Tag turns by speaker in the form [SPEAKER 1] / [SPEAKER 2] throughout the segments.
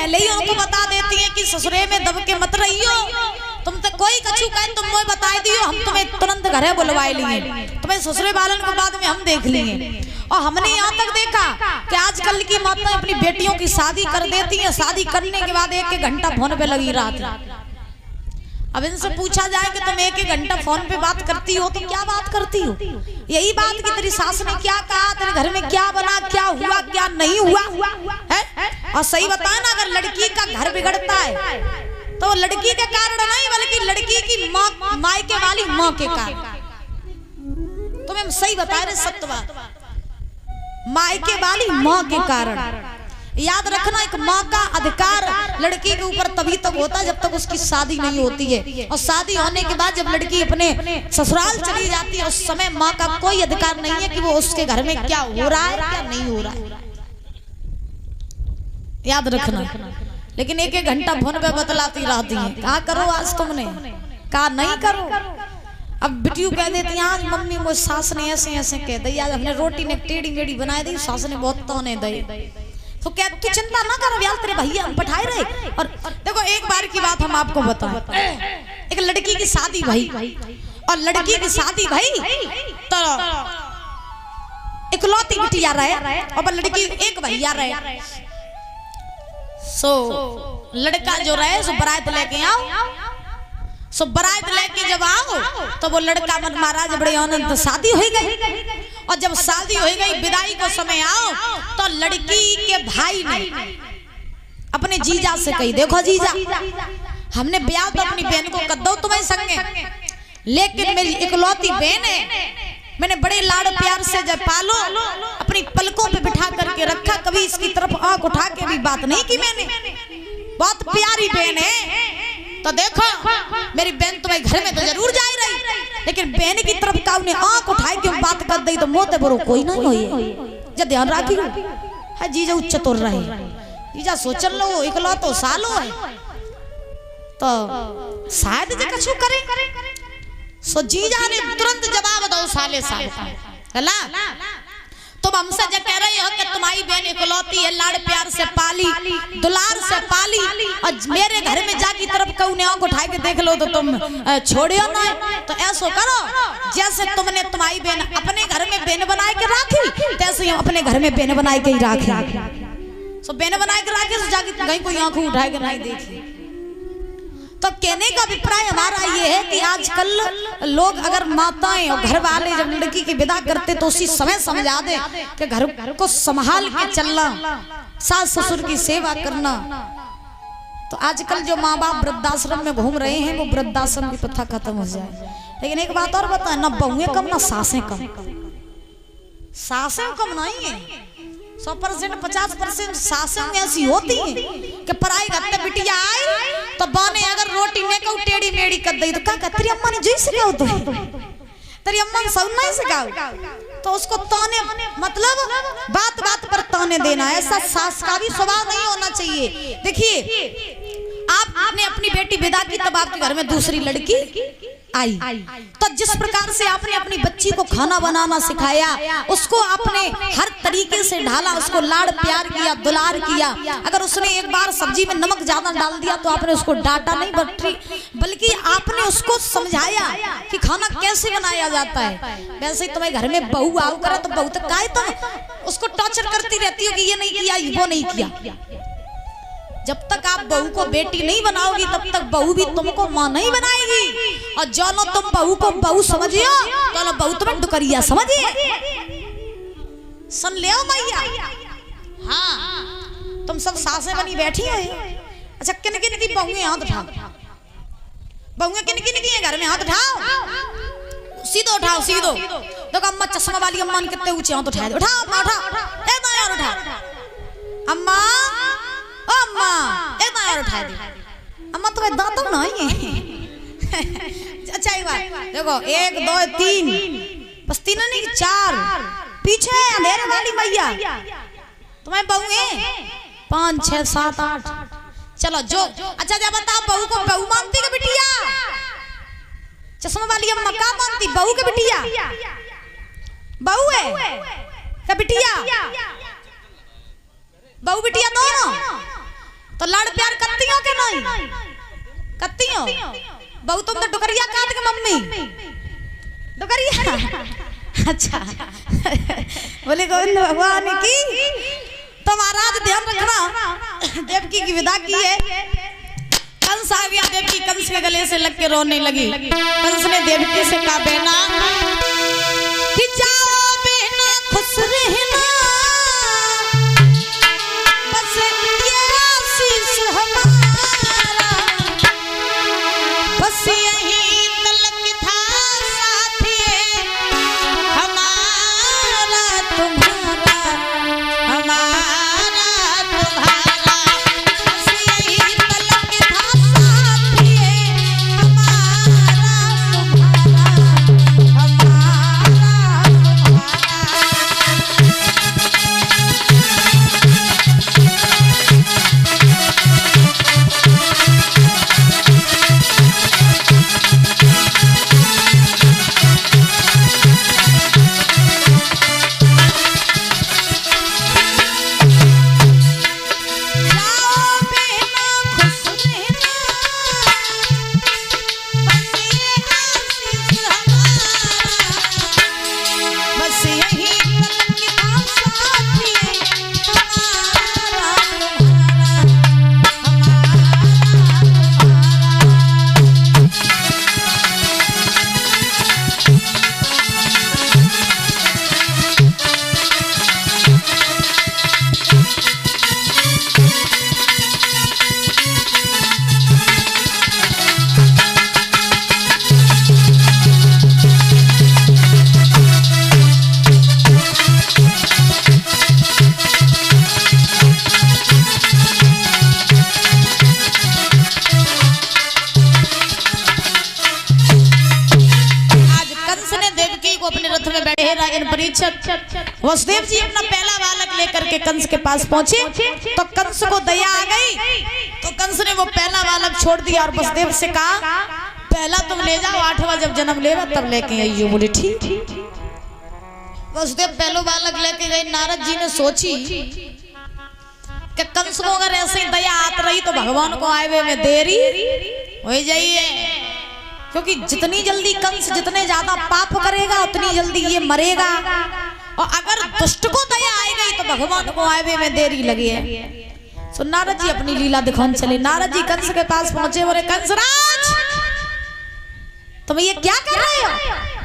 [SPEAKER 1] पहले ही उनको बता देती हैं कि ससुरे में दब के मत रहियो, तुम तो कोई कछु कहे तुम मुझे बता दियो, हम तुम्हें तुरंत घरे बुलवाए लिए, तुम्हें ससुरे वालन के बाद में हम देख लिए। और हमने यहाँ तक देखा कि आजकल की माताएं अपनी बेटियों की शादी कर देती हैं, शादी करने के बाद 1-1 घंटा फोन पे लगी रात। अब इनसे पूछा जाए कि तुम 1-1 घंटा फोन पे बात करती हो तो क्या बात करती हो? यही बात कि तेरी सास ने क्या कहा, तेरे घर में क्या बना, क्या हुआ क्या नहीं हुआ है? और सही बता ना, अगर लड़की का घर बिगड़ता है तो लड़की के कारण नहीं, बल्कि लड़की की माँ, मायके वाली माँ के कारण। तुम्हें सही बता रहे सत्य बात, मायके वाली माँ के कारण। याद रखना, एक माँ का अधिकार लड़की के ऊपर तभी तक होता है जब तक उसकी शादी नहीं होती है, और शादी होने के बाद जब लड़की अपने ससुराल चली जाती है उस समय माँ का कोई अधिकार नहीं है कि वो उसके घर में क्या हो रहा है क्या नहीं हो रहा है। याद रखना। लेकिन 1-1 घंटा फोन पे बतलाती रहती है, कहा करो आज तुमने, कहा नहीं करो। अब बिटियू कह देती है, आज मम्मी मुझे सास ने ऐसे ऐसे कह दी, आज हमने रोटी ने टेढ़ी मेढ़ी बनाई दी, सास ने बहुत ताने दी। तो क्या तू चिंता ना कर, यार तेरे भैया बैठाए रहे। और देखो एक बार की बात हम आपको बताएं, एक लड़की की शादी भाई, और लड़की की शादी भाई तो इकलौती बिटिया रहे और लड़की एक भैया रहे। सो लड़का जो रहे सो बारात लेके आओ, सो बारात लेके जब आओ तो वो लड़का मन महाराज बड़े आनंद शादी हो गई। और जब शादी हो गई विदाई को समय आओ तो लड़की के भाई ने अपने जीजा से कही, देखो जीजा हमने ब्याह तो अपनी बहन को कर दो तुम्हें संगे, लेकिन मेरी इकलौती बहन है, मैंने बड़े लाड़ प्यार से जब पालो, अपनी पलकों पे बिठा करके रखा, कभी इसकी तरफ आंख उठा के भी बात नहीं की मैंने, बहुत प्यारी बहन है। तो देखो मेरी बहन तुम्हें घर में तो जरूर जा रही, लेकिन बहन की तरफ का उन्हें आंख उठाई के बात कर दी तो मोते बरो कोई नहीं होई। जब ध्यान रखी है जीजा उच्च तोड़ रहे, जीजा सोचल लो इकलो तो सालो है तो शायद जे कछु करे। सो जीजा ने तुरंत जवाब दो साले साले हला, तुम हमसे जो कह रहे हो कि तुम्हारी बहन इकलौती है, लाड़ प्यार से पाली, दुलार से पाली, और मेरे घर में जाकी तरफ कहूँ आंख उठा के देख लो तो तुम छोड़ियो ना। तो ऐसा करो जैसे तुमने तुम्हारी बहन अपने घर में बहन बनाए के रखी, तैसे हम अपने घर में बहन बनाए के ही रखे। सो बहन बनाए के रखे, जाके कहीं कोई आंख उठाए के नहीं देखी। तो कहने का अभिप्राय हमारा ये है कि आजकल लोग अगर माताएं और घर वाले जब लड़की की विदा करते तो उसी समय समझा दे कि घर को संभाल के चलना, सास ससुर की सेवा करना। तो आजकल जो माँ बाप वृद्धाश्रम में घूम रहे हैं वो वृद्धाश्रम की प्रथा खत्म हो जाए। लेकिन एक बात और बता, ना बहुएं कम ना सासें कम, सासें कम नहीं है, 100% 50% सासें ऐसी होती हैं कि पराई घर में बिटिया आई तो बाने अगर रोटी ने को टेढ़ी मेढ़ी कर दी तो क्या तेरी अम्मा ने जो सिखाओ, तो तेरी अम्मा ने सब नहीं सिखाओ, तो उसको ताने मतलब बात बात पर ताने देना, ऐसा सास का भी स्वभाव नहीं होना चाहिए। देखिए आपने अपनी बेटी विदा की तब आपके घर में दूसरी लड़की आई, तो जिस प्रकार से आपने अपनी बच्ची को खाना बनाना सिखाया, उसको आपने हर तरीके से ढाला, उसको लाड़ प्यार किया, दुलार किया। अगर उसने एक बार सब्जी में नमक ज्यादा डाल दिया तो आपने उसको डांटा नहीं बल्कि आपने उसको समझाया कि खाना कैसे बनाया जाता है। वैसे ही तुम्हारे घर में बहू आओ करे तो बहू तक काय तुम उसको टॉर्चर करती रहती हो कि ये नहीं किया वो नहीं किया। जब तक आप बहू को बेटी नहीं बनाओगी तब तक बहू भी तुमको माँ नहीं बनाएगी, और जानो तुम बहू को बहू समझियो तो बहू तुम्हें डुकरिया समझिए। सुन ले मैया, हाँ तुम सब सासें बनी बैठी हो। अच्छा किन किन की बहुएं हाथ उठाओ, बहुएं किन किन की घर में हाथ उठाओ, सीधो उठाओ सीधो। देखो अम्मा चश्मा वाली अम्मा ने कितने ऊंचे हाथ उठाए, उठाओ उठाओ ए माया उठाओ, अम्मा अम्मा ए माया उठा दे, अम्मा तुम्हें दांत नहीं है। अच्छा एक बार देखो 1 2 3 बस 3 नहीं 4 पीछे अंधेरे वाली मैया तुम्हें बहू है 5 6 7 8 चलो जो। अच्छा जब बताओ बहू को बहू मानती का बिटिया, चश्मा वाली अम्मा का मानती बहू के बिटिया, बहू है का बिटिया, बहू बिटिया दोनों। तो लाड़ प्यार करती हो कि नहीं? करती हो? बहु तुम तो डुकरिया काट के मम्मी डुकरिया अच्छा बोले गोविंद भगवान की। तो महाराज ध्यान रखना, देवकी की विदा की है, कंस आ गया। देवकी कंस के गले से लग के रोने लगी। कंस ने देवकी से कहा बहना कि जाओ बहना खुश रहना, बस ये आशीष हमारा, बस यही तलक था साथी हमारा तुम्हारा, हमारा तुम्हारा, बस यही तलक था साथी हमारा तुम्हारा, हमारा वसुदेव जी अपना पहला बालक लेकर के कंस के पास पहुंचे तो कंस को दया आ गई। तो कंस ने वो पहला बालक छोड़ दिया और वसुदेव से कहा पहला तुम ले जाओ, 8वां जब जन्म लेगा तब लेके आइयो। बोले ठीक। वसुदेव पहलो बालक लेके गए। नारद जी ने सोची कि कंस को अगर ऐसे ही दया आत रही तो भगवान को आए हुए में देरी हो जाइए, क्योंकि जितनी जल्दी कंस जितने ज्यादा पाप करेगा उतनी जल्दी ये मरेगा, और अगर दुष्ट को दया आई गई तो भगवान को आए हुए में देरी लगी है। सो नारद जी अपनी लीला दिखाने चले। नारद जी कंस के पास पहुंचे, बोले कंसराज तुम ये क्या कर रहे हो?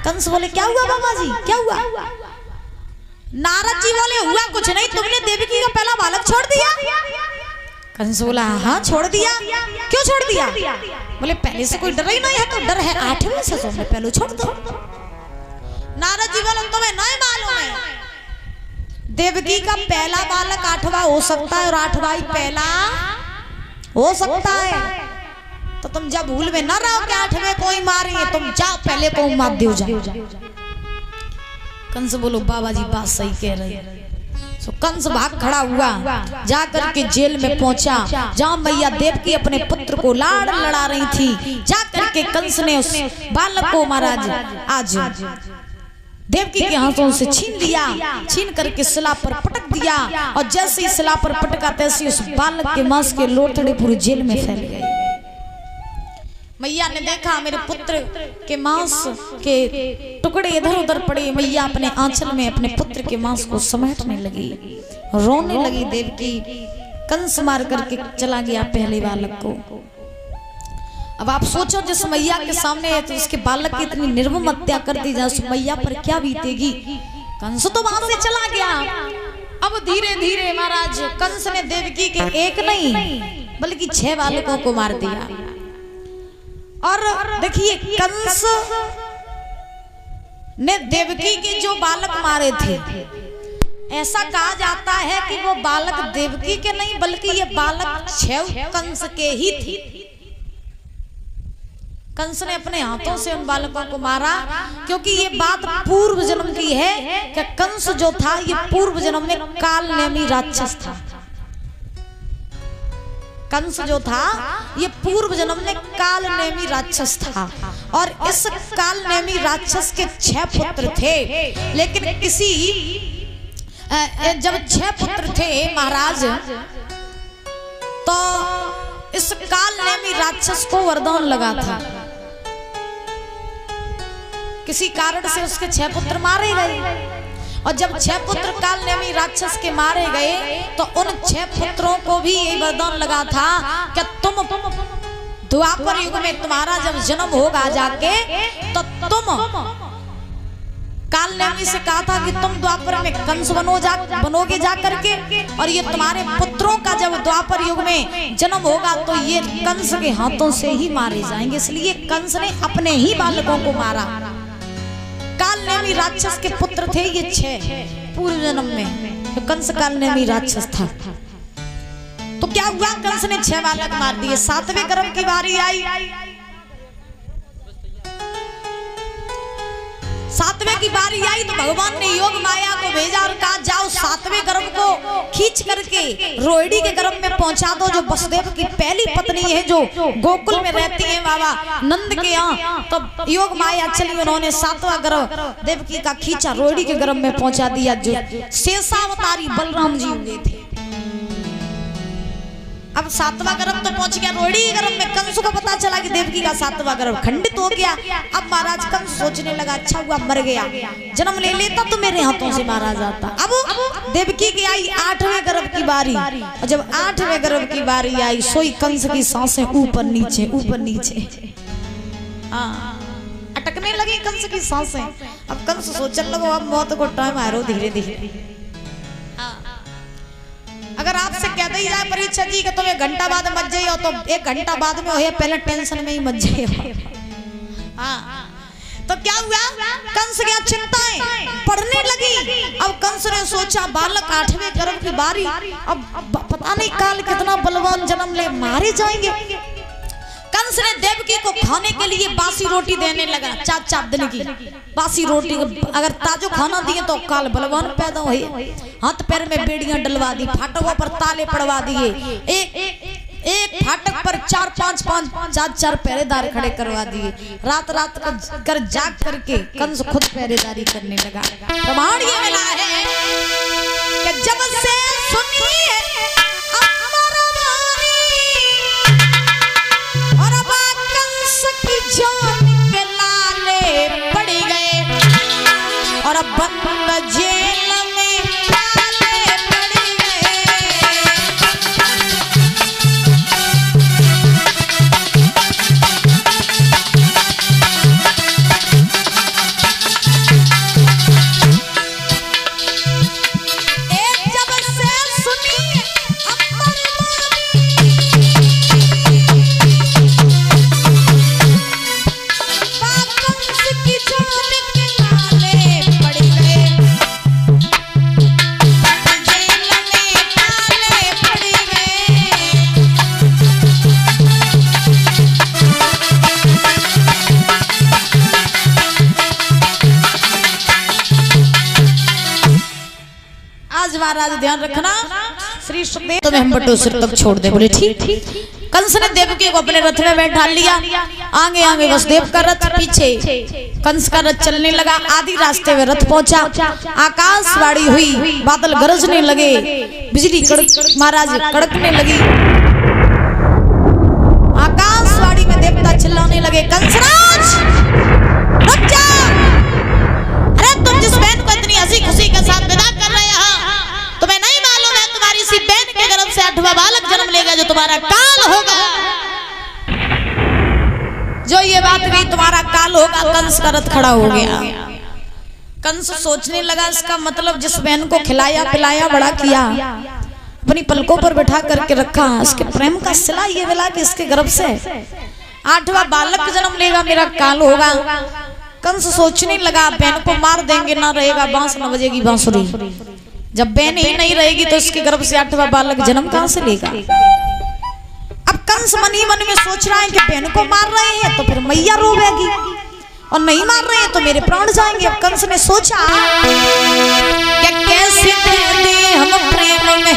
[SPEAKER 1] कंस बोले क्या हुआ बाबा जी, क्या हुआ? नारद जी बोले हुआ कुछ नहीं, तुमने देवकी का पहला बालक छोड़ दिया। कंस बोला हाँ छोड़ दिया। क्यों छोड़ दिया? बोले पहले से कोई डर ही नहीं है तो डर है 8वें से, तुमने पहले छोड़ दो। नारद जी बोले तुम्हें नहीं मालूम है देवकी का पहला बालक 8वां हो सकता है और 8वां ही पहला हो सकता है, तो तुम जब भूल में न रहो कि 8वें कोई मारेंगे, तुम जाओ पहले को मार दो जाओ। कंस बोलो बाबा जी बात सही कह रहे हैं। तो कंस भाग खड़ा हुआ, जा करके जेल में पहुंचा जहाँ मैया देवकी अपने पुत्र को लाड़ लड़ा रही थी। जा करके कंस ने उस बालक को महाराज आज देवकी के हाथों से छीन लिया, छीन करके शिला पर पटक दिया, और जैसे ही शिला पर पटका तैसे उस बालक के मांस के लोथड़े पूरे जेल में फैल गए। मैया ने देखा मेरे पुत्र के मांस के टुकड़े इधर उधर पड़े। मैया अपने आंचल में अपने पुत्र के मांस को समेटने लगी, रोने लगी। देवकी कंस मार करके चला गया पहले बालक को। अब आप सोचो जिस मैया के सामने है तो उसके बालक की इतनी निर्मम हत्या कर दी जाए, उस मैया पर क्या बीतेगी। कंस तो वहां से चला गया। अब धीरे धीरे महाराज कंस ने देवकी के एक नहीं बल्कि 6 बालकों को मार दिया। और देखिए कंस ने देवकी के जो बालक मारे थे, ऐसा कहा जाता है कि वो बालक देवकी के नहीं बल्कि ये बालक 6 कंस के ही थे। कंस ने अपने हाथों से उन बालकों को मारा, क्योंकि ये बात पूर्व जन्म की है कि कंस जो था ये पूर्व जन्म में काल नेमी राक्षस था। कंस जो था ये पूर्व जन्म में काल नेमी राक्षस था, और इस काल नेमी राक्षस के 6 पुत्र थे। लेकिन किसी जब 6 पुत्र थे महाराज, तो इस काल नेमी राक्षस को वरदान लगा था, किसी कारण से उसके 6 पुत्र मारे गए। और जब 6 पुत्र काल नेमी राक्षस के मारे गए तो उन 6 पुत्रों को भी यही वरदान लगा था कि तुम द्वापर युग में तुम्हारा जब जन्म होगा जाके तो तुम काल नेमी से कहा था कि तुम द्वापर में कंस बनोगे जा करके, और ये तुम्हारे पुत्रों का जब द्वापर युग में जन्म होगा तो ये कंस के हाथों से ही मारे जाएंगे। इसलिए कंस ने अपने ही बालकों को मारा। काल नेमी राक्षस के पुत्र थे ये 6 पूर्व जन्म में, तो कंस काल नेमी राक्षस था। तो क्या हुआ, कंस ने 6 बालक मार दिए। 7वें गर्भ की बारी आई। 7वें की बारी आई तो भगवान ने योग माया को भेजा और कहा जाओ 7वें गर्भ को खींच करके रोहिणी के गर्भ में पहुंचा दो, जो वसुदेव की पहली पत्नी है, जो गोकुल में रहती है बाबा नंद के यहाँ। तो योग माया चली, उन्होंने 7वां गर्भ देवकी का खींचा, रोहिणी के गर्भ में पहुंचा दिया, जो शेषावतारी बलराम जी हुए थे। अब 7वां गर्भ तो पहुंच गया रोहिणी के गर्भ में। कंस को पता चला कि देवकी का 7वां गर्भ खंडित हो गया। अब महाराज कंस सोचने लगा, अच्छा हुआ मर गया, जन्म ले लेता तो मेरे हाथों से मारा जाता। अब देवकी की आई 8वें गर्भ की बारी, और जब 8वें गर्भ की बारी आई सोई कंस की सांसें ऊपर नीचे ऊपर नीचे अटकने लगी कंस की सांसें। अब कंस सोचने लगो अब मौत को टाइम आ रहा धीरे धीरे। अगर आपसे कह दी जाए परीक्षा जी कि तुम 1 घंटा बाद मत जाइए तो 1 घंटा बाद में हो, पहले टेंशन में ही मत जाइए। तो क्या हुआ, कंस क्या चिंताएं पढ़ने लगी। अब कंस ने सोचा बालक 8वें गर्भ की बारी, अब पता नहीं काल कितना बलवान जन्म ले, मारे जाएंगे। कंस ने देवकी को खाने के लिए बासी रोटी देने लगा, 4 दिन की बासी रोटी। अगर ताजो खाना दिए तो काल बलवान पैदा हुए। हाथ पैर में बेड़ियां डलवा दी, फाटकों पर ताले पड़वा दिए, एक फाटक पर 4 पहरेदार खड़े करवा दिए। रात रात कर जाग करके कंस खुद पहरेदारी करने लगा। प्रमाण ये मिला है कि जब से सुनी है जान के लाले पड़ गए और अब बंद जेल में लाले पड़ गए। एक जब से सुनी महाराज ध्यान रखना, श्री सुखदेव तुम्हें हम बटो सिर तक छोड़ दे। बोले ठीक। कंस ने देवकी को अपने रथ में बैठा लिया, आगे आगे वसुदेव का रथ, पीछे कंस का रथ चलने लगा। आधी रास्ते में रथ पहुंचा, आकाशवाणी हुई, बादल गरजने लगे, बिजली महाराज कड़कने लगी। आकाशवाणी में देवता चिल्लाने लगे, कंसराज रुक जा। अरे तुम जिस बहन को इतनी हंसी खुशी के साथ विदा कर रहे हो, तुम्हें नहीं मालूम है तुम्हारी सी बहन के गर्भ से 8वां बालक जन्म लेगा जो तुम्हारा काल होगा। जो ये बात भी तुम्हारा काल होगा। कंस का रथ खड़ा हो गया। कंस सोचने लगा इसका मतलब जिस बहन को खिलाया पिलाया बड़ा किया, अपनी पलकों पर बैठा करके रखा, इसके प्रेम का सिला ये मिला कि इसके गर्भ से 8वां बालक जन्म लेगा, मेरा काल होगा। कंस सोचने लगा बहन को मार देंगे, ना रहेगा बांस न बजेगी बांसुरी। जब बहन ही नहीं रहेगी तो इसके गर्भ से 8वां बालक जन्म कहां से लेगा। अब कंस मन ही मन में सोच रहा है कि बहन को मार रहे हैं तो फिर मैया रोवेगी, और नहीं मार रहे हैं तो मेरे प्राण जाएंगे। अब कंस ने सोचा कि कैसे दे हम प्रेम में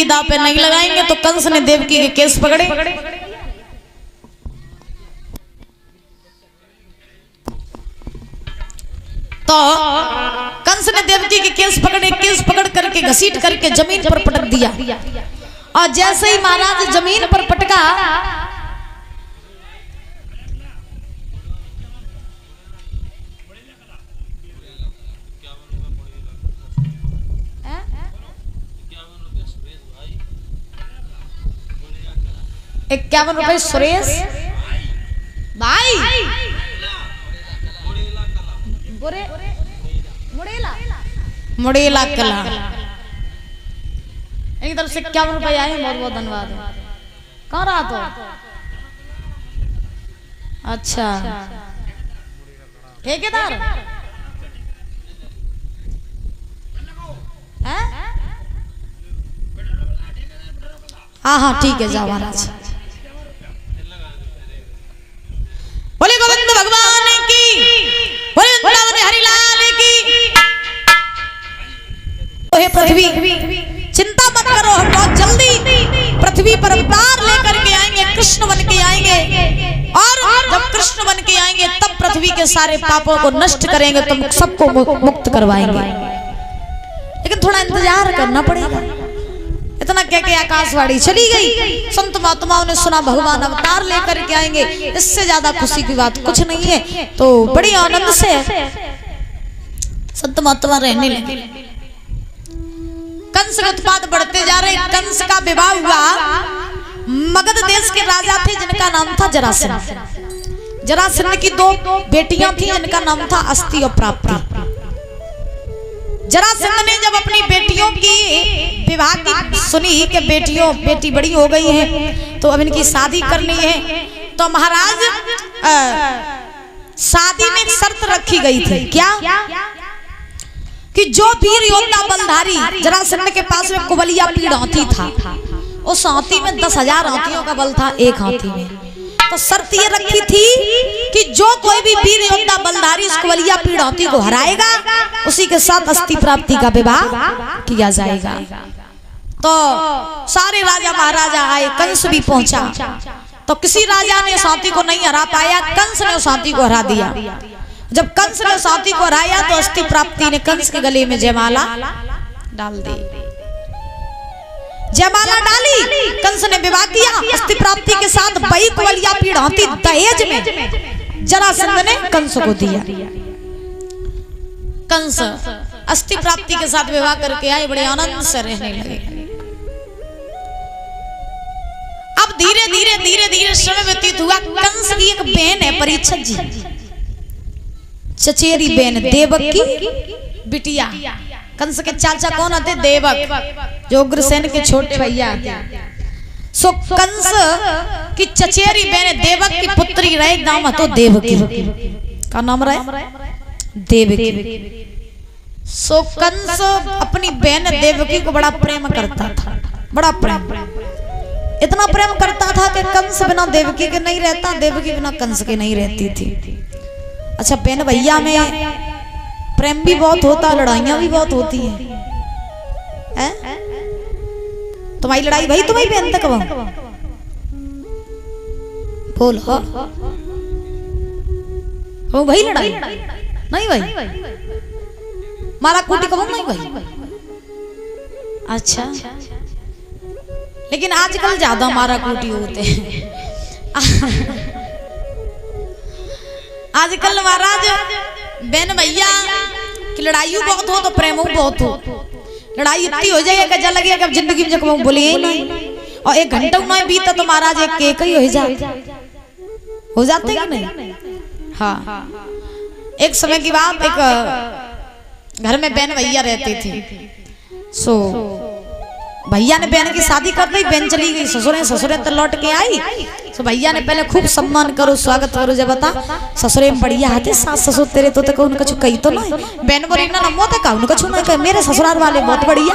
[SPEAKER 1] दाव पे नहीं लगाएंगे। तो कंस ने देवकी के केस पकड़े। तो कंस ने देवकी के केस पकड़े, केस पकड़ करके घसीट करके जमीन पर पटक दिया। और जैसे ही महाराज जमीन पर पटका, ₹51 सुरेश भाई मुड़ेला कला एक तरफ से ₹51 आए। बहुत बहुत धन्यवाद। कहाँ रहा तो? अच्छा ठेकेदार हाँ हाँ ठीक है, जाओ महाराज। बोले गोविंद भगवान की, बोले वृंदावन हरिलाल की। हे पृथ्वी, चिंता मत करो, हम बहुत जल्दी पृथ्वी पर अवतार लेकर के आएंगे, कृष्ण बन के आएंगे। और जब कृष्ण बन के आएंगे तब पृथ्वी के सारे पापों को नष्ट करेंगे, तुम सबको मुक्त करवाएंगे। लेकिन थोड़ा इंतजार करना पड़ेगा। इतना कह के आकाशवाणी चली गई। संत महात्माओं ने सुना भगवान अवतार लेकर के आएंगे, इससे ज्यादा खुशी की बात कुछ नहीं है। तो बड़ी आनंद से संत महात्मा रहने लगे। कंस के उत्पात बढ़ते जा रहे। कंस का विवाह हुआ। मगध देश के राजा थे जिनका नाम था जरासंध। जरासंध की 2 बेटियां थी जिनका नाम था अस्ति और प्राप्ति। जरासंध ने जब अपनी बेटियों की विवाह की सुनी कि बेटी बड़ी हो गई है तो अब इनकी शादी करनी है, तो महाराज शादी में एक शर्त रखी गई थी। क्या? कि जो वीर योद्धा बलधारी, जरासंध के पास में कुबलिया पीड़ हाथी था, उस हाथी में 10,000 हाथियों का बल था एक हाथी में। तो शर्त ये रखी थी कि जो कोई भी वीर योद्धा बलधारी इस कुबलिया पीड़ हाथी को हराएगा, उसी के साथ अस्ति प्राप्ति का विवाह किया जाएगा। तो सारे राजा महाराजा आए, कंस भी पहुंचा। तो किसी राजा ने हाथी को नहीं हरा पाया, कंस ने उस हाथी को हरा दिया। जब कंस ने उस हाथी को हराया तो अस्ति प्राप्ति ने कंस के गले में जयमाला डाल दी। जयमाला डाली, कंस ने विवाह किया अस्ति प्राप्ति के साथ। वही कुबलिया पीड़ हाथी दहेज में जरासंध ने कंस को दिया। कंस अस्ति प्राप्ति के साथ विवाह करके आए, बड़े आनंद से रहने लगे। अब धीरे धीरे धीरे धीरे समय व्यतीत हुआ। कंस की एक बहन है परीक्षित जी, चचेरी बहन देवकी बिटिया। कंस के चाचा कौन होते? देवक, जो उग्रसेन के छोटे भैया थे। सो कंस की चचेरी बहन देवक की पुत्री रहे, नाम तो देवकी। का नाम रहे? देवकी। सो कंस अपनी बहन देवकी को बड़ा प्रेम करता था, बड़ा प्रेम। इतना प्रेम करता था कि कंस बिना देवकी के नहीं रहता, देवकी बिना कंस के नहीं रहती थी। अच्छा, बहन भैया में प्रेम भी बहुत होता, लड़ाइयां भी बहुत होती हैं। तुम्हारी लड़ाई भाई तुम्हारी बहन तक बोल हो भाई लड़ाई नहीं भाई, मारा कूटी कब नहीं भाई। अच्छा, लेकिन आजकल ज्यादा मारा कूटी होते हैं। आजकल महाराज बहन भैया की लड़ाई बहुत हो तो प्रेम बहुत हो। लड़ाई इतनी हो जाएगा कि लगे कि जिंदगी में जब बोले ही नहीं, और 1 घंटा नहीं बीता तो महाराज एक केक ही हो जाते कि नहीं। हाँ, एक समय की बात, एक घर में बहन भैया रहते थे। सो भैया ने बहन की शादी कर दी, बहन चली गई ससुरे। ससुरे तो लौट के आई, तो भैया ने पहले खूब सम्मान करो, स्वागत करो। जब बता ससुरे में बढ़िया आते, सास ससुर तेरे तो तक उनका कई तो नहीं। बहन बोली ना नमो तक उनका छूना कर, मेरे ससुराल वाले बहुत बढ़िया।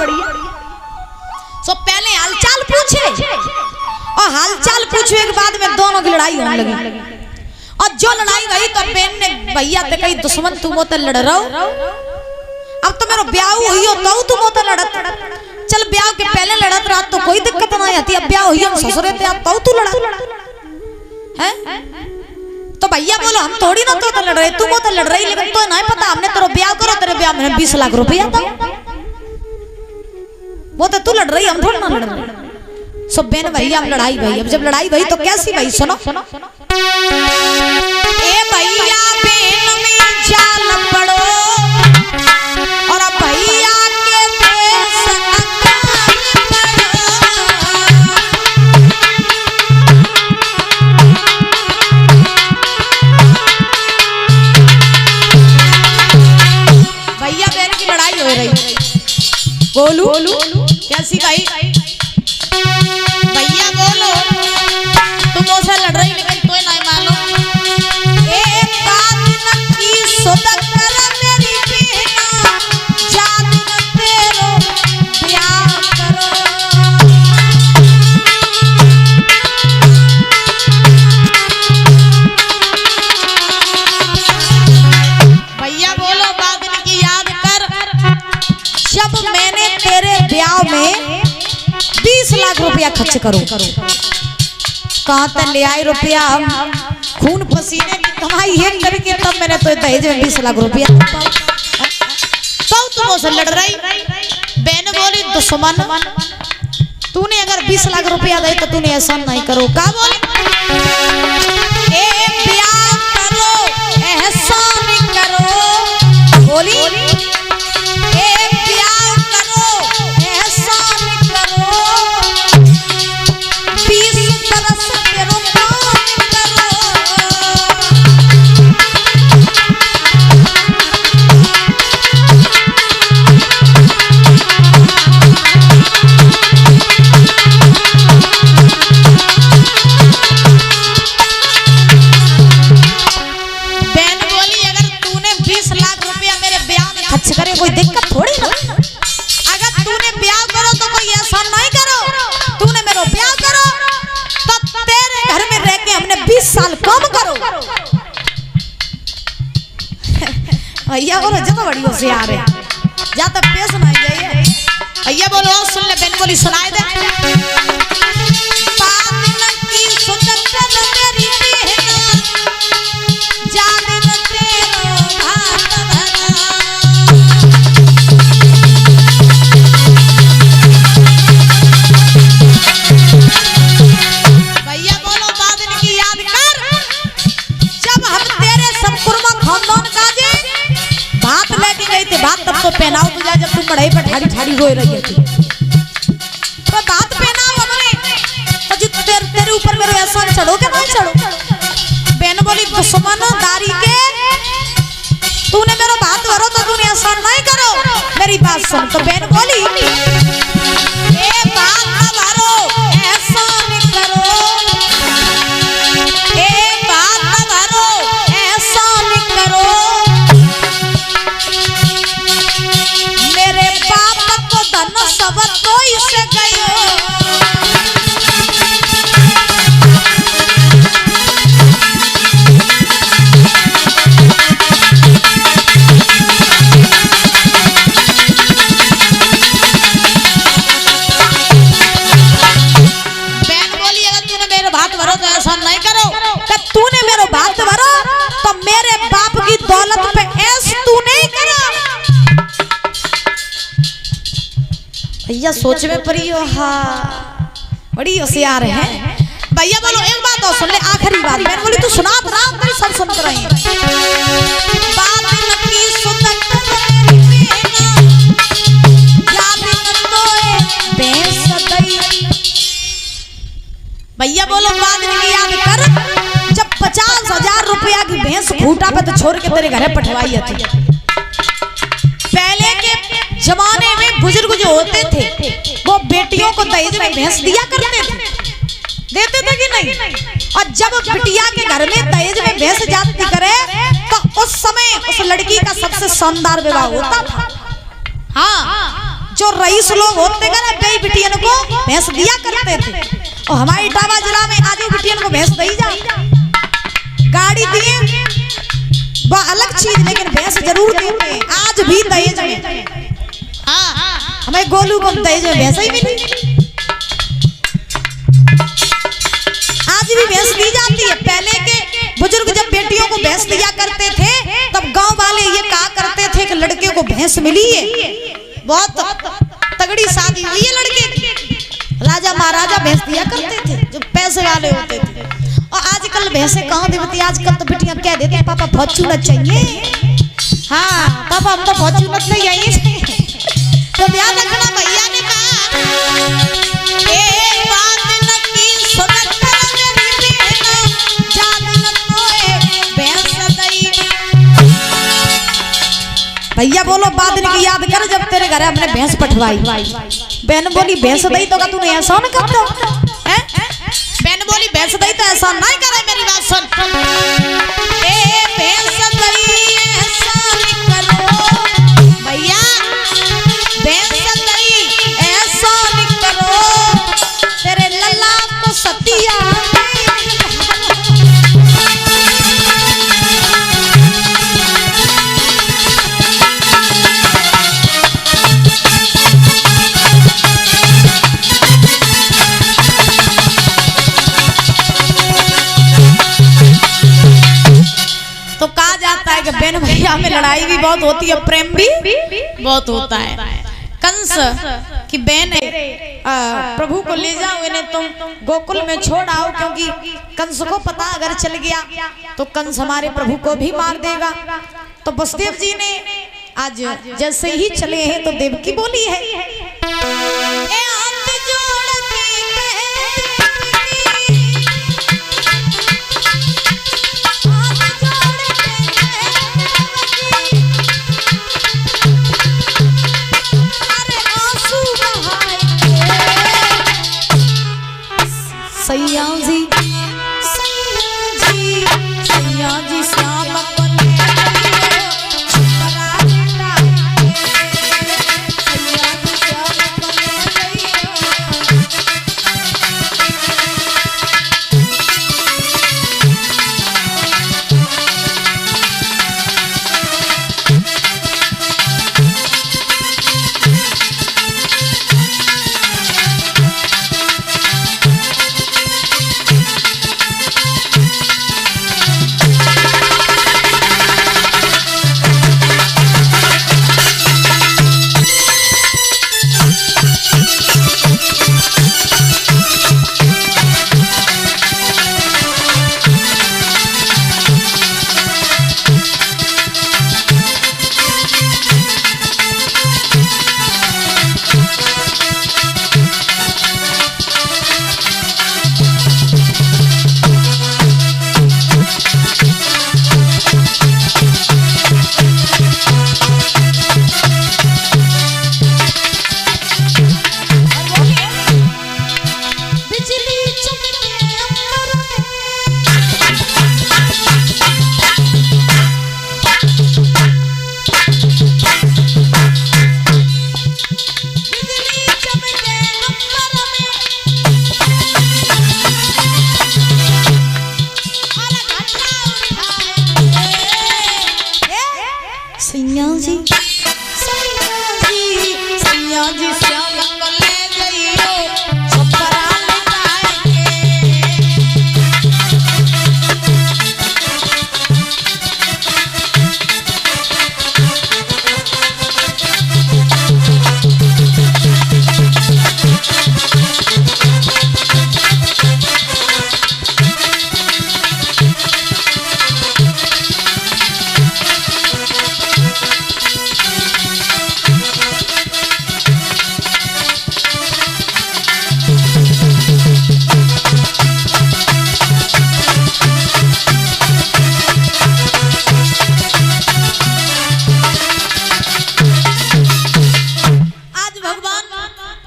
[SPEAKER 1] सो पहले हालचाल पूछे, और हालचाल पूछने के बाद में दोनों की लड़ाई होने लगी। और जो लड़ाई हुई तो बहन ने भैया ते कही दुश्मन तुम तो लड़ रहो, अब तो मेरा ब्याह हुई हो तो तुम तो लड़त। चल ब्याह के पहले लड़त रहा तो कोई दिक्कत नहीं आती, अब ब्याह हुई हम ससुरे थे अब तू लड़ा है। तो भैया बोलो हम थोड़ी ना तो लड़ रहे, तू वो तो लड़ रही, लेकिन तो नहीं पता हमने तेरा ब्याह करो, तेरे ब्याह में 20 लाख रुपया था, वो तो तू लड़ रही, हम थोड़ी ना लड़ रहे। सब बहन भैया हम लड़ाई भाई, अब जब लड़ाई भाई तो कैसी भाई सुनो, ए भैया बहन में जान पड़ो और भैया के देश भैया बहन की लड़ाई हो रही। बोलू कैसी भाई भैया बोलो तुम मुझसे लड़ रही लेकिन तो नहीं मानो। एक बात नक्की सुध कर मेरी बहना, जान तेरो ब्याह करो। भैया बोलो बात की याद कर, जब मैंने तेरे ब्याह में 20 लाख रुपया खर्च करो, कहाँ तक ले आए रुपया, खून पसीने की कमाई है करके तब मैंने तो दहेज में 20 लाख रुपया। तो तुम उसे लड़ रही, बहन बोली दुश्मन तूने अगर 20 लाख रुपया दे तो तूने ऐसा नहीं करो, का बोली ए ब्याह करो एहसान करो, बोली कोई दिक्कत थोड़ी ना, अगर तूने ब्याह करो तो कोई ऐसा नहीं करो, तूने मेरा ब्याह करो तो तेरे घर में रह के हमने 20 साल कम करो। भैया बोलो जब बड़ी होशियार है, जा तब पे सुनाई जाइए। भैया बोलो सुन ले, बहन बोली सुनाई दे। तब तो पहनाओ तुझा जब तुम मड़ाई पर ठाड़ी ठाड़ी रोए रही थी, तो बात पहनाओ हमने तो जित तेरे ऊपर मेरे एहसान चढ़ो के नहीं चढ़ो। बहन बोली दुश्मन दारी के तूने मेरा बात भरो तो तूने एहसान नहीं करो, मेरी बात सुन। तो बहन बोली ए बात ना भरो एहसान करो, ए बात ना भरो एहसान करो, सब तो इसे गयो। बहन बोली अगर तूने मेरे बात भरो तो ऐसा नहीं करो, कि तूने मेरे बात भरो तो मेरे बाप की दौलत पे ऐस तू नहीं करो। भैया सोच में पड़ी हो, हाँ बड़ी होशियार है। भैया बोलो एक बात और सुन ले, आखिरी बात। मैंने बोली तू सुना रात में सब सुन कर रही बात नकी सुनत भैया बोलो बात की याद कर, जब 50,000 रुपया की भैंस खूटा पे तो छोड़ के तेरे घर पठवाई थी। पहले के जमाने में बुजुर्ग जो होते थे वो बेटियों को दहेज में भैंस दिया करते थे, देते थे कि नहीं। और जब बिटिया के घर में दहेज में भैंस जाती करे तो उस समय उस लड़की का सबसे शानदार विवाह होता था। हाँ, जो रईस लोग होते थे बे बिटियन को भैंस दिया करते थे। और हमारे इटावा जिला में आज बिटियन को भैंस दी जा, गाड़ी दिए वो अलग चीज, लेकिन भैंस जरूर देते हैं आज भी दहेज में। हाँ, हमें भाई गोलू को दहेज में भैंस ही मिली। आज भी भैंस दी जाती है। पहले के बुजुर्ग जब बेटियों को भैंस दिया करते थे तब गांव वाले ये कहा करते थे कि लड़के को भैंस मिली है, बहुत तगड़ी शादी हुई है लड़के की। राजा महाराजा भैंस दिया करते थे जो पैसे वाले होते थे। और आजकल भैंसे कहाँ देती, आजकल तो बेटियां कह देती हैं पापा बहुत चूनत चाहिए। हाँ पापा हम तो बहुत चूनत नहीं चाहिए। तो ध्यान रखना भैया ने कहा भैया बोलो बाद की याद कर जब तेरे घर हमने भैंस पठवाई। बहन बोली भैंस दई तो का तूने एहसान कर दो। बहन बोली भैंस दई तो एहसान नहीं करे। मेरी बात सुन, ए भैंस दई एहसान करो भैया, भैंस दई एहसान करो तेरे लल्ला को सतिया। तो कहा जाता है कि बहन भैया में लड़ाई भी बहुत होती है, प्रेम भी बहुत होता है। कंस की बहन प्रभु को ले जाओ, इन्हें तुम गोकुल में छोड़ आओ, क्योंकि कंस को पता अगर चल गया तो कंस हमारे प्रभु को भी मार देगा। तो वसुदेव जी ने आज जैसे ही चले हैं तो देवकी बोली है सैया जी श्याम को ले जाइयो छपरा ले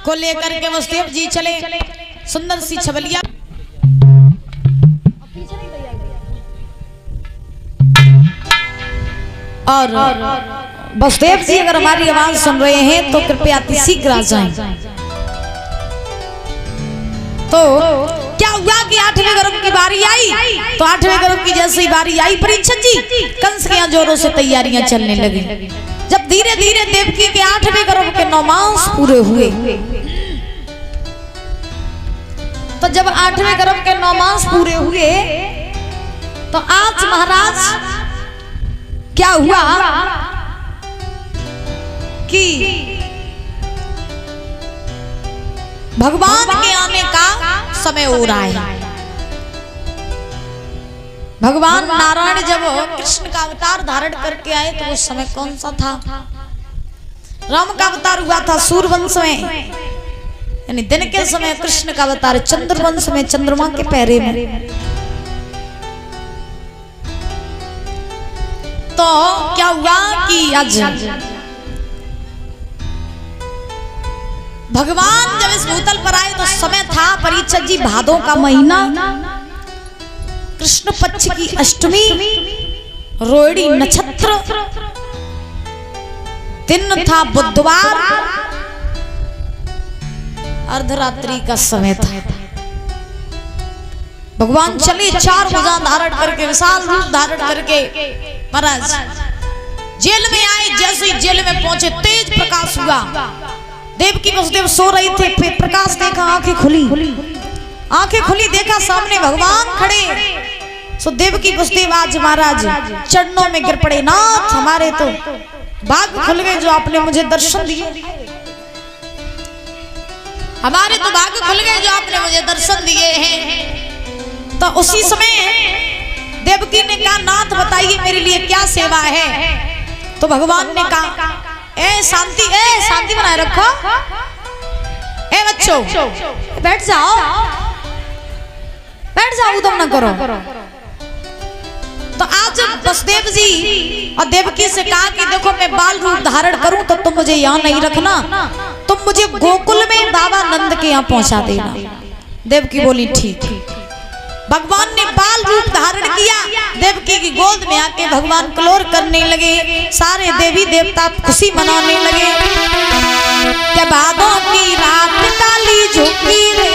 [SPEAKER 1] को लेकर के वसुदेव जी चले सुंदर सी छबलिया। और वसुदेव जी अगर हमारी आवाज सुन रहे हैं तो कृपया शीघ्र आ जाएं। तो क्या हुआ कि 8वें गर्भ की बारी आई, तो 8वें गर्भ की जैसी बारी आई परीक्षित जी, कंस के यहाँ जोरों से तैयारियां चलने लगी। जब धीरे धीरे देवकी के 8वें गर्भ के 9 मास पूरे हुए, तो जब 8वें गर्भ के 9 मास पूरे हुए तो आज महाराज क्या हुआ कि भगवान के आने का समय हो रहा है। भगवान नारायण जब कृष्ण का अवतार धारण करके आए तो उस समय कौन सा था? राम का अवतार हुआ था सूर्यवंश में, यानी दिन के समय कृष्ण का अवतार चंद्रवंश में, चंद्रमा के पहरे में। तो क्या हुआ कि आज भगवान जब इस भूतल पर आए तो समय था परीक्षित जी भादों का महीना, कृष्ण पक्ष की अष्टमी, रोहिणी नक्षत्र, दिन था बुधवार, अर्धरात्रि का समय था। भगवान चले 4 भुजा धारण करके, विशाल रूप धारण करके महाराज जेल में आए। जैसे ही जेल में पहुंचे तेज प्रकाश हुआ। देवकी वसुदेव सो रहे थे, फिर प्रकाश देखा, आंखें खुली, देखा सामने भगवान खड़े। सो देवकी वसुदेव आज महाराज चरणों में गिर पड़े। नाथ हमारे तो भाग खुल गए जो आपने मुझे दर्शन दिए, हमारे तो भाग खुल गए जो आपने मुझे दर्शन दिए हैं। तो उसी समय देवकी ने कहा नाथ बताइए मेरे लिए क्या सेवा है? तो भगवान ने कहा ए शांति बनाए रखो, ए बच्चों बैठ जाओ, उदम न करो। तो आज वसुदेव जी और देवकी से कहा कि देखो मैं बाल रूप धारण करूं तो तुम मुझे यहाँ नहीं रखना, तुम मुझे गोकुल में बाबा नंद के यहाँ पहुंचा देना। देवकी बोली ठीक। भगवान ने बाल रूप धारण किया, देवकी की गोद में आके भगवान क्लोर करने लगे। सारे देवी देवता खुशी मनाने लगे। क्या भादों की रात काली झुकी रे,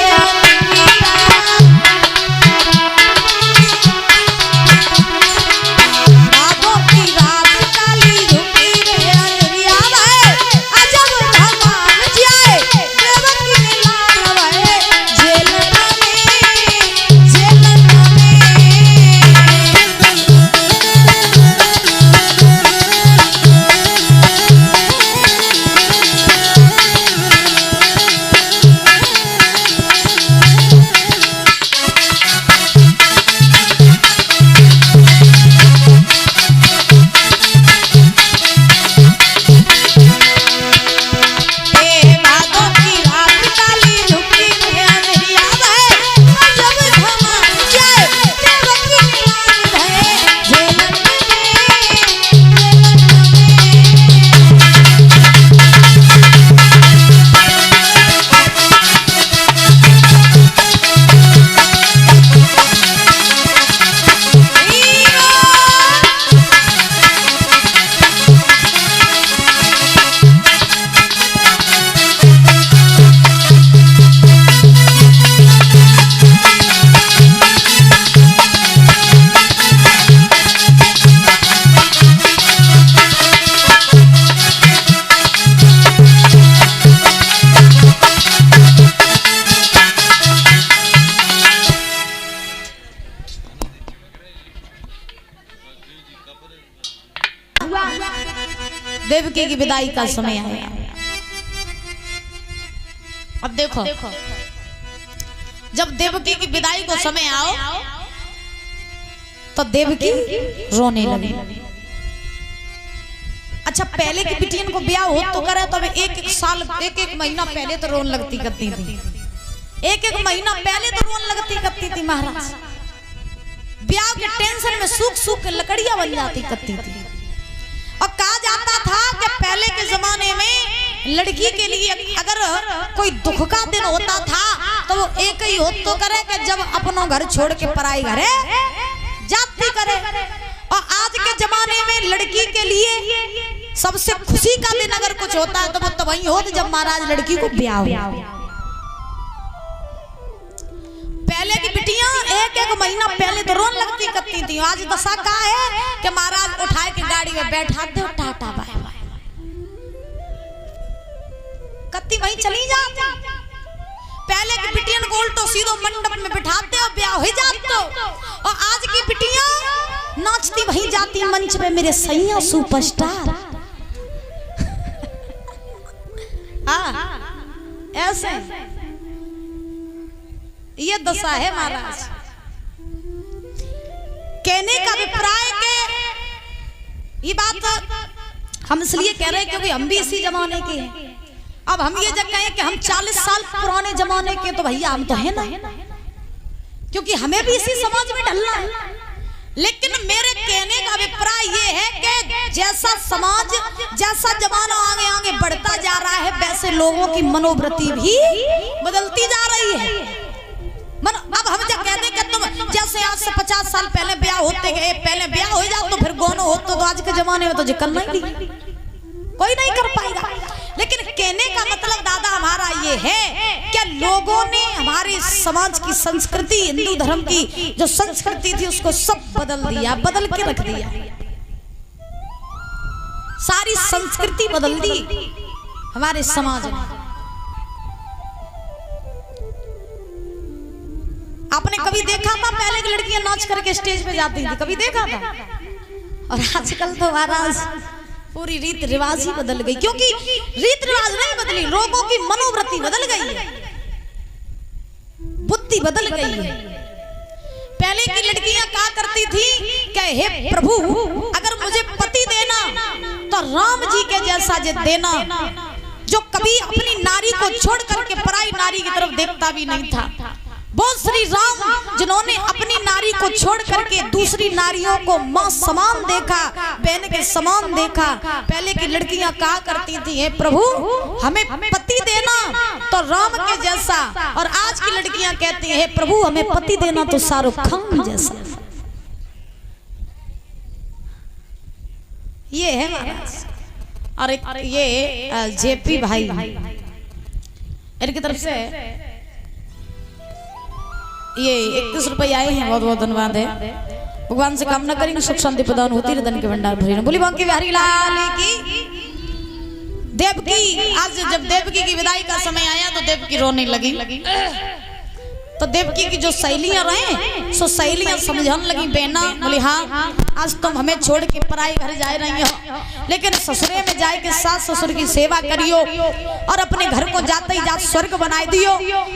[SPEAKER 1] देवकी की विदाई का समय आया। अब देखो जब देवकी की विदाई को समय आओ तो देवकी रोने लगी। अच्छा पहले की बिटियन को ब्याह हो तो करे तो एक साल एक महीना पहले तो रोन लगती करती थी, एक महीना पहले तो रोन लगती करती थी महाराज। ब्याह के टेंशन में सूख के लकड़ियां बन जाती करती थी। और कहा जाता था कि पहले के जमाने में लड़की के लिए अगर कोई दुख का दिन होता था तो वो एक ही हो तो करे कि जब अपनों घर छोड़ के पराई घरे जाती करे। और आज के जमाने में लड़की के लिए सबसे खुशी का दिन अगर कुछ होता है तो वो तो वही हो जब महाराज लड़की को ब्याह हो। पहले की बिटियां एक महीना पहले तो रोन लगती करती थी। आज दशा का है कि महाराज उठाए के गाड़ी में बैठा दो टाटा बाय बाय। कत्ती वहीं चली जाती। पहले की बिटियन को उल्टो सीधो मंडप में बिठाते और ब्याह हो जाते, और आज की बिटियां नाचती वहीं जाती मंच पे मेरे सैया सुपरस्टार। ऐसे ये दशा है महाराज। कहने का अभिप्राय के ये बात हम इसलिए कह रहे हैं क्योंकि हम भी इसी जमाने के हैं। अब हम ये जब कहें कि हम 40 साल पुराने जमाने के, तो भैया हम तो है ना, क्योंकि हमें भी इसी समाज में ढलना है। लेकिन मेरे कहने का अभिप्राय ये है कि जैसा समाज, जैसा जमाना आगे आगे बढ़ता जा रहा है, वैसे लोगों की मनोवृत्ति भी बदलती जा रही है। अब हम जब कहते हैं कि तुम जैसे आज से 50 साल पहले ब्याह होते गए, पहले ब्याह हो जाओ तो फिर गोनो हो, तो आज के जमाने में तो जिक्र नहीं, कोई नहीं कर पाएगा। लेकिन कहने का मतलब दादा हमारा ये है कि लोगों ने हमारे समाज की संस्कृति, हिंदू धर्म की जो संस्कृति थी उसको सब बदल दिया, बदल के रख दिया। सारी संस्कृति बदल दी हमारे समाज में। आपने कभी देखा था पहले की लड़कियां नाच करके स्टेज पे जाती थी, कभी देखा था? और आजकल तो महाराज पूरी रीत रिवाज ही बदल गई, क्योंकि रीत रिवाज नहीं बदली, लोगों की मनोवृत्ति बदल गई है, बुद्धि बदल गई है। पहले की लड़कियां क्या करती थी कि हे प्रभु, अगर मुझे पति देना तो राम जी के जैसा देना, जो कभी अपनी नारी को छोड़ करके पराई नारी की तरफ देखता भी नहीं था। वो श्री राम जिन्होंने अपनी नारी को छोड़ करके दूसरी नारियों को मां समान देखा, बहन के समान देखा। पहले की लड़कियां कहा करती थी हे प्रभु हमें पति देना तो राम के जैसा, और आज की लड़कियां कहती हैं हे प्रभु हमें पति देना तो शाहरुख खान जैसा। ये है महाराज। और एक ये जेपी भाई इनकी तरफ से ये 31 रुपये आए हैं, बहुत बहुत धन्यवाद है। भगवान से कामना करेंगे सुख शांति प्रदान होती रहे, धन के भंडार भरी। बोली बांके बिहारी लाल की। देवकी, आज जब देवकी की विदाई का समय आया तो देवकी रोने लगी। तो देवकी की जो सहेलियां रहे सो सहेलियां समझाने लगी बहना, बोली हाँ आज तुम हमें छोड़ के पराई घर जा रही हो, लेकिन ससुरे में जाए के सास ससुर की सेवा करियो, और अपने घर को जाते ही जात स्वर्ग बनाए दियो,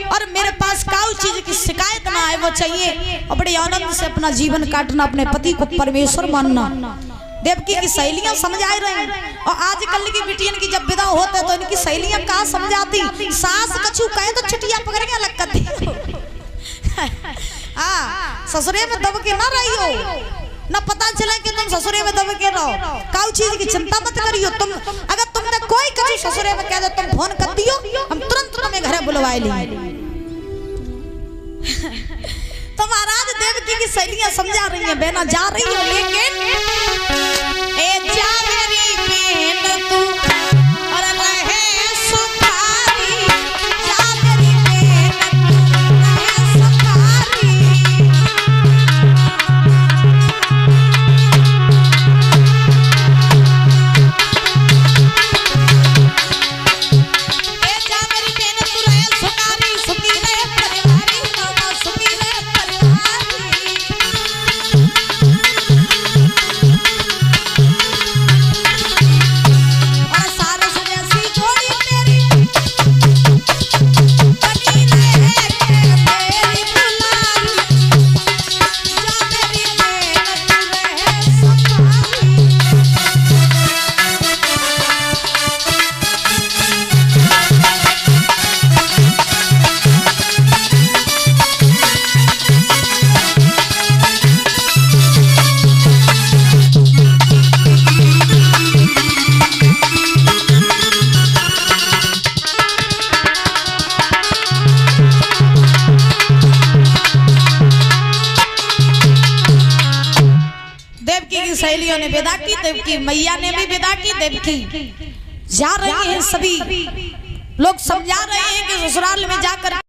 [SPEAKER 1] और मेरे पास काउ चीज की शिकायत ना आए वो चाहिए, और बड़े आनंद से अपना जीवन काटना, अपने पति को परमेश्वर मानना। देवकी की सहेलियां समझा रही, और आजकल की बिटियन की जब विदा होते तो इनकी सहेलियां कहाँ समझाती, सास कछु कहे तो छुटिया पकड़ के अलग कर दी। ससुरे में दब के ना रहियो, ना पता चले कि तुम ससुरे में दब के रहो। काउ चीज की चिंता मत करियो। तुम अगर तुमने कोई कभी ससुरे में कह दो तुम फोन कर दियो, हम तुरंत तुम्हें घर बुलवाए लेंगे। तो महाराज देवकी की सहेलियां समझा रही है, बहना जा रही हो, लेकिन ए जा मेरी बहन तू और रहे सुखारी, जा मेरी बहन तू रहे सुखारी। ए जा मेरी बहन तू रहे सुखारी, सुखी रहे परिवारी, मामा सुखी रहे परिवारी। और सारे से जैसी जोड़ी तेरी बनी रहे के मेरी दुलारी, जा मेरी बहन तू रहे सुखारी। देवकी की सहेलियों ने विदा की, देवकी मैया ने भी विदा की। देवकी जा रही है, सभी लोग समझा रहे हैं कि ससुराल में जाकर